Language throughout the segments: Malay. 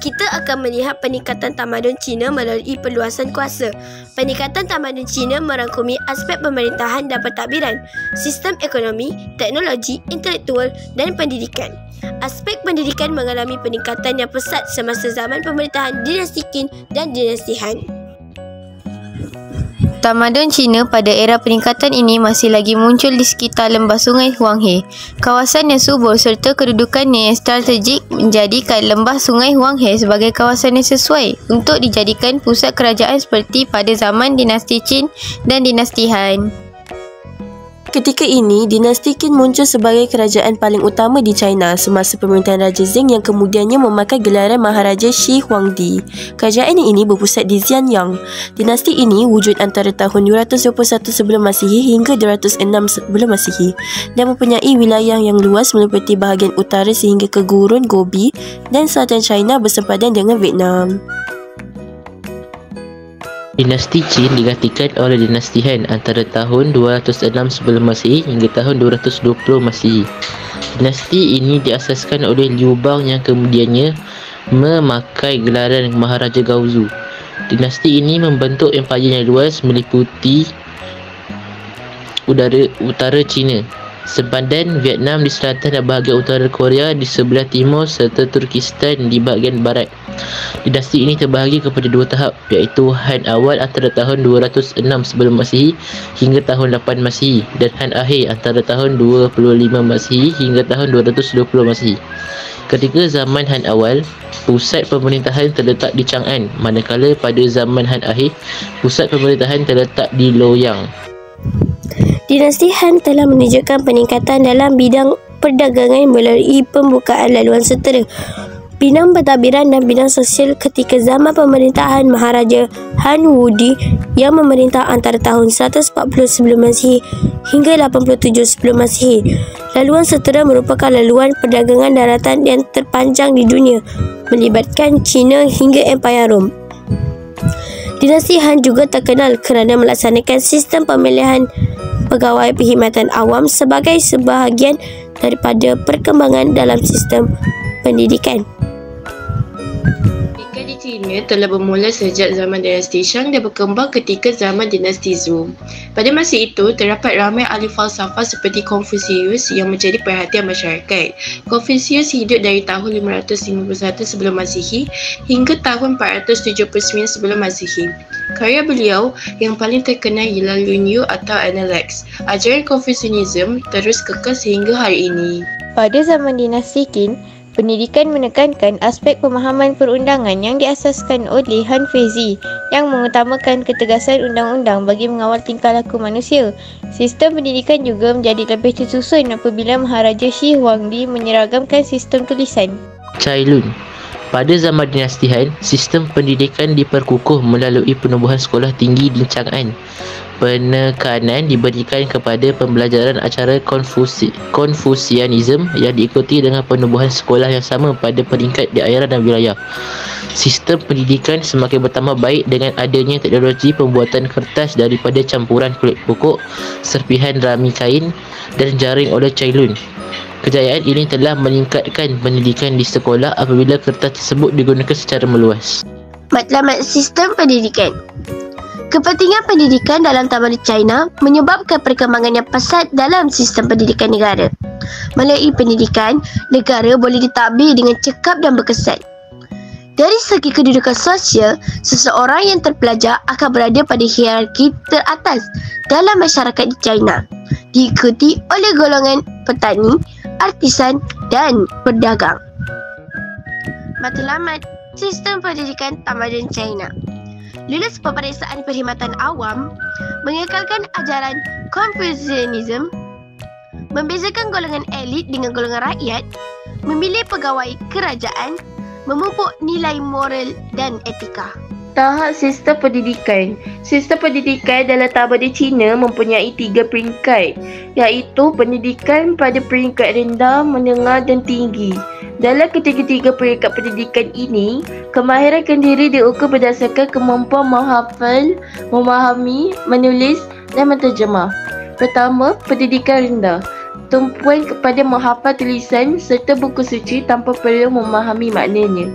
kita akan melihat peningkatan tamadun Cina melalui perluasan kuasa. Peningkatan tamadun Cina merangkumi aspek pemerintahan dan pentadbiran, sistem ekonomi, teknologi, intelektual dan pendidikan. Aspek pendidikan mengalami peningkatan yang pesat semasa zaman pemerintahan dinasti Qin dan dinasti Han. Tamadun Cina pada era peningkatan ini masih lagi muncul di sekitar lembah sungai Huanghe. Kawasan yang subur serta kedudukannya yang strategik menjadikan lembah sungai Huanghe sebagai kawasan yang sesuai untuk dijadikan pusat kerajaan seperti pada zaman dinasti Qin dan dinasti Han. Ketika ini, dinasti Qin muncul sebagai kerajaan paling utama di China semasa pemerintahan Raja Zheng yang kemudiannya memakai gelaran Maharaja Shi Huangdi. Kerajaan ini berpusat di Xianyang. Dinasti ini wujud antara tahun 221 sebelum Masihi hingga 206 sebelum Masihi dan mempunyai wilayah yang luas meliputi bahagian utara sehingga ke Gurun Gobi dan selatan China bersempadan dengan Vietnam. Dinasti Qin digantikan oleh dinasti Han antara tahun 206 sebelum Masihi hingga tahun 220 Masihi. Dinasti ini diasaskan oleh Liu Bang yang kemudiannya memakai gelaran Maharaja Gaozu. Dinasti ini membentuk empayar yang luas meliputi utara China, sempadan Vietnam di selatan dan bahagian utara Korea di sebelah timur serta Turkistan di bahagian barat. Dinasti ini terbahagi kepada dua tahap, iaitu Han awal antara tahun 206 sebelum Masihi hingga tahun 8 Masihi dan Han akhir antara tahun 25 Masihi hingga tahun 220 Masihi. Ketika zaman Han awal, pusat pemerintahan terletak di Chang'an, manakala pada zaman Han akhir, pusat pemerintahan terletak di Luoyang. Dinasti Han telah menunjukkan peningkatan dalam bidang perdagangan melalui pembukaan laluan sutera, bidang pentadbiran dan bidang sosial ketika zaman pemerintahan Maharaja Han Wudi yang memerintah antara tahun 140 sebelum Masihi hingga 87 sebelum Masihi. Laluan sutera merupakan laluan perdagangan daratan yang terpanjang di dunia, melibatkan China hingga Empayar Rom. Dinasti Han juga terkenal kerana melaksanakan sistem pemilihan pegawai perkhidmatan awam sebagai sebahagian daripada perkembangan dalam sistem pendidikan. Pendidikan di China telah bermula sejak zaman dinasti Shang dan berkembang ketika zaman dinasti Zhou. Pada masa itu, terdapat ramai ahli falsafah seperti Confucius yang menjadi perhatian masyarakat. Confucius hidup dari tahun 551 sebelum Masihi hingga tahun 479 sebelum Masihi. Karya beliau yang paling terkenal ialah Lun Yu atau Analects. Ajaran Confucianism terus kekal sehingga hari ini. Pada zaman dinasti Qin, pendidikan menekankan aspek pemahaman perundangan yang diasaskan oleh Han Feizi yang mengutamakan ketegasan undang-undang bagi mengawal tingkah laku manusia. Sistem pendidikan juga menjadi lebih tersusun apabila Maharaja Shi Huangdi menyeragamkan sistem tulisan. Cai Lun. Pada zaman dinasti Han, sistem pendidikan diperkukuh melalui penubuhan sekolah tinggi di Chang'an. Penekanan diberikan kepada pembelajaran acara Confucianism yang diikuti dengan penubuhan sekolah yang sama pada peringkat daerah dan wilayah. Sistem pendidikan semakin bertambah baik dengan adanya teknologi pembuatan kertas daripada campuran kulit pokok, serpihan rami kain dan jaring oleh Cai Lun. Kejayaan ini telah meningkatkan pendidikan di sekolah apabila kertas tersebut digunakan secara meluas. Matlamat sistem pendidikan. Kepentingan pendidikan dalam tamadun China menyebabkan perkembangan yang pesat dalam sistem pendidikan negara. Melalui pendidikan, negara boleh ditadbir dengan cekap dan berkesan. Dari segi kedudukan sosial, seseorang yang terpelajar akan berada pada hierarki teratas dalam masyarakat di China, diikuti oleh golongan petani, artisan dan pedagang. Matlamat sistem pendidikan tamadun China. Lulus peperiksaan perkhidmatan awam, mengekalkan ajaran Confucianism, membezakan golongan elit dengan golongan rakyat, memilih pegawai kerajaan, memupuk nilai moral dan etika. Tahap sistem pendidikan. Sistem pendidikan dalam tamadun Cina mempunyai 3 peringkat, iaitu pendidikan pada peringkat rendah, menengah dan tinggi. Dalam ketiga-tiga peringkat pendidikan ini, kemahiran kendiri diukur berdasarkan kemampuan menghafal, memahami, menulis dan menterjemah. Pertama, pendidikan rendah. Tumpuan kepada menghafal tulisan serta buku suci tanpa perlu memahami maknanya.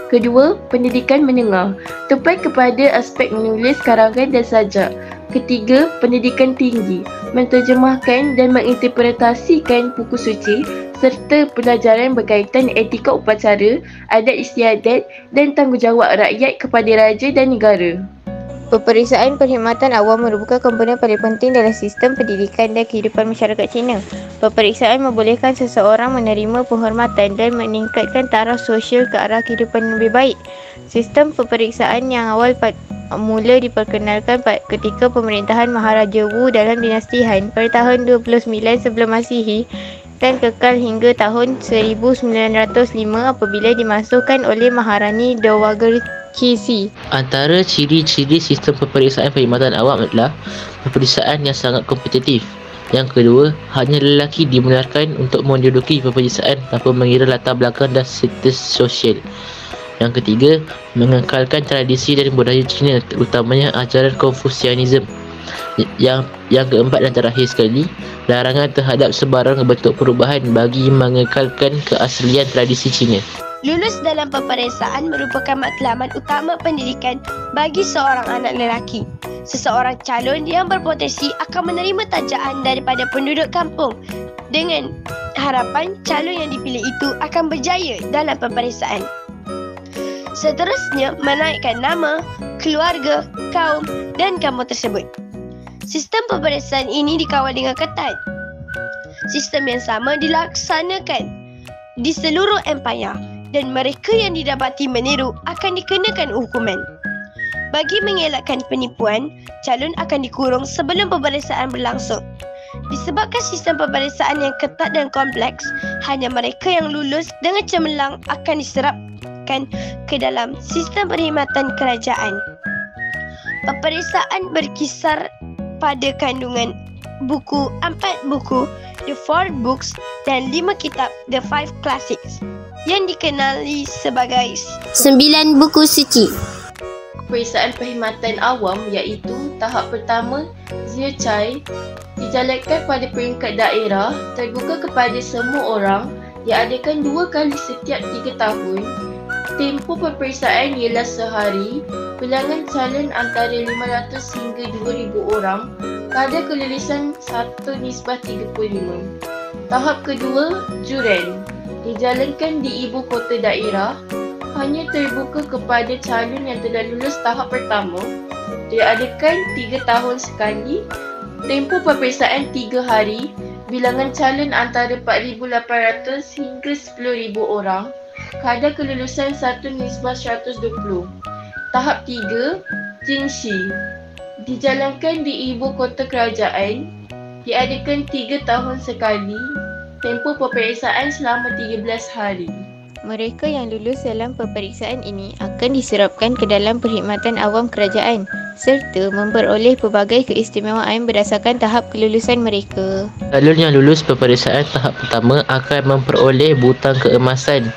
Kedua, pendidikan menengah, tepat kepada aspek menulis, karangan dan sajak. Ketiga, pendidikan tinggi, menterjemahkan dan menginterpretasikan buku suci serta pelajaran berkaitan etika upacara, adat istiadat dan tanggungjawab rakyat kepada raja dan negara. Peperiksaan perkhidmatan awam merupakan komponen paling penting dalam sistem pendidikan dan kehidupan masyarakat Cina. Peperiksaan membolehkan seseorang menerima penghormatan dan meningkatkan taraf sosial ke arah kehidupan yang lebih baik. Sistem peperiksaan yang awal mula diperkenalkan ketika pemerintahan Maharaja Wu dalam dinasti Han pada tahun 29 sebelum Masihi dan kekal hingga tahun 1905 apabila dimasukkan oleh Maharani Dowager Cixi. Antara ciri-ciri sistem peperiksaan perkhidmatan awam adalah peperiksaan yang sangat kompetitif. Yang kedua, hanya lelaki dibenarkan untuk menduduki peperiksaan tanpa mengira latar belakang dan status sosial. Yang ketiga, mengekalkan tradisi dan budaya Cina, terutamanya ajaran Konfusianisme. Yang keempat dan terakhir sekali, larangan terhadap sebarang bentuk perubahan bagi mengekalkan keaslian tradisi Cina. Lulus dalam peperiksaan merupakan matlamat utama pendidikan bagi seorang anak lelaki. Seseorang calon yang berpotensi akan menerima tajaan daripada penduduk kampung dengan harapan calon yang dipilih itu akan berjaya dalam peperiksaan. Seterusnya, menaikkan nama, keluarga, kaum dan kampung tersebut. Sistem peperiksaan ini dikawal dengan ketat. Sistem yang sama dilaksanakan di seluruh empayar dan mereka yang didapati meniru akan dikenakan hukuman. Bagi mengelakkan penipuan, calon akan dikurung sebelum peperiksaan berlangsung. Disebabkan sistem peperiksaan yang ketat dan kompleks, hanya mereka yang lulus dengan cemerlang akan diserapkan ke dalam sistem perkhidmatan kerajaan. Peperiksaan berkisar pada kandungan buku 4 buku, The 4 Books dan 5 kitab, The 5 Classics, yang dikenali sebagai 9 buku suci. Peperiksaan perkhidmatan awam iaitu tahap pertama, Ziyechai, dijalankan pada peringkat daerah, terbuka kepada semua orang, diadakan 2 kali setiap 3 tahun. Tempoh peperiksaan ialah sehari, bilangan calon antara 500 hingga 2,000 orang, kadar kelulusan 1:35. Tahap kedua, Juren, dijalankan di ibu kota daerah, hanya terbuka kepada calon yang telah lulus tahap pertama, diadakan 3 tahun sekali, tempoh peperiksaan 3 hari, bilangan calon antara 4,800 hingga 10,000 orang, kadar kelulusan 1:120. Tahap 3, Jingxi, dijalankan di ibu kota kerajaan, diadakan 3 tahun sekali, tempoh peperiksaan selama 13 hari. Mereka yang lulus dalam peperiksaan ini akan diserapkan ke dalam perkhidmatan awam kerajaan serta memperoleh pelbagai keistimewaan berdasarkan tahap kelulusan mereka. Calon yang lulus peperiksaan tahap pertama akan memperoleh butang keemasan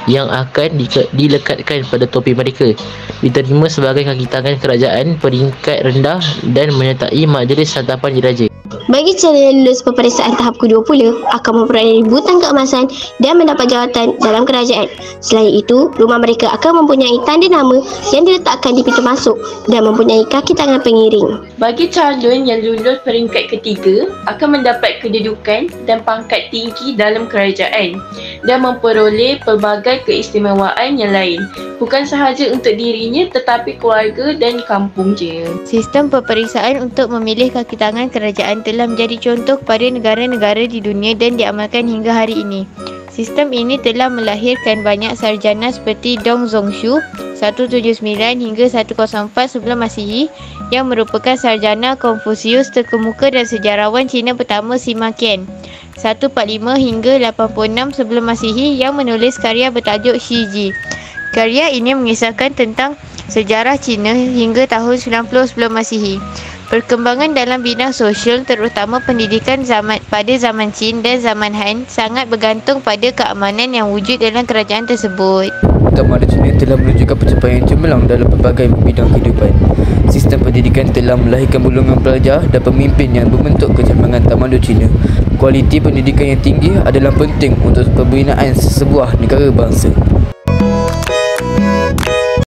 yang akan dilekatkan pada topi mereka, diterima sebagai kaki tangan kerajaan peringkat rendah dan menyertai majlis santapan diraja. Bagi calon yang lulus peperiksaan tahap kedua pula akan memperoleh butang keemasan dan mendapat jawatan dalam kerajaan. Selain itu, rumah mereka akan mempunyai tanda nama yang diletakkan di pintu masuk dan mempunyai kaki tangan pengiring. Bagi calon yang lulus peringkat ketiga akan mendapat kedudukan dan pangkat tinggi dalam kerajaan dan memperoleh pelbagai keistimewaan yang lain, bukan sahaja untuk dirinya tetapi keluarga dan kampungnya. Sistem peperiksaan untuk memilih kaki tangan kerajaan telah menjadi contoh kepada negara-negara di dunia dan diamalkan hingga hari ini. Sistem ini telah melahirkan banyak sarjana seperti Dong Zhongshu 179 hingga 104 sebelum Masihi yang merupakan sarjana Konfusius terkemuka dan sejarawan Cina pertama Sima Qian 145 hingga 86 sebelum Masihi yang menulis karya bertajuk Shiji. Karya ini mengisahkan tentang sejarah Cina hingga tahun 90 sebelum Masihi. Perkembangan dalam bidang sosial terutama pendidikan pada zaman Qin dan zaman Han sangat bergantung pada keamanan yang wujud dalam kerajaan tersebut. Tamadun Cina telah menunjukkan pencapaian yang cemerlang dalam pelbagai bidang kehidupan. Sistem pendidikan telah melahirkan golongan pelajar dan pemimpin yang membentuk kecemerlangan tamadun Cina. Kualiti pendidikan yang tinggi adalah penting untuk pembinaan sebuah negara bangsa.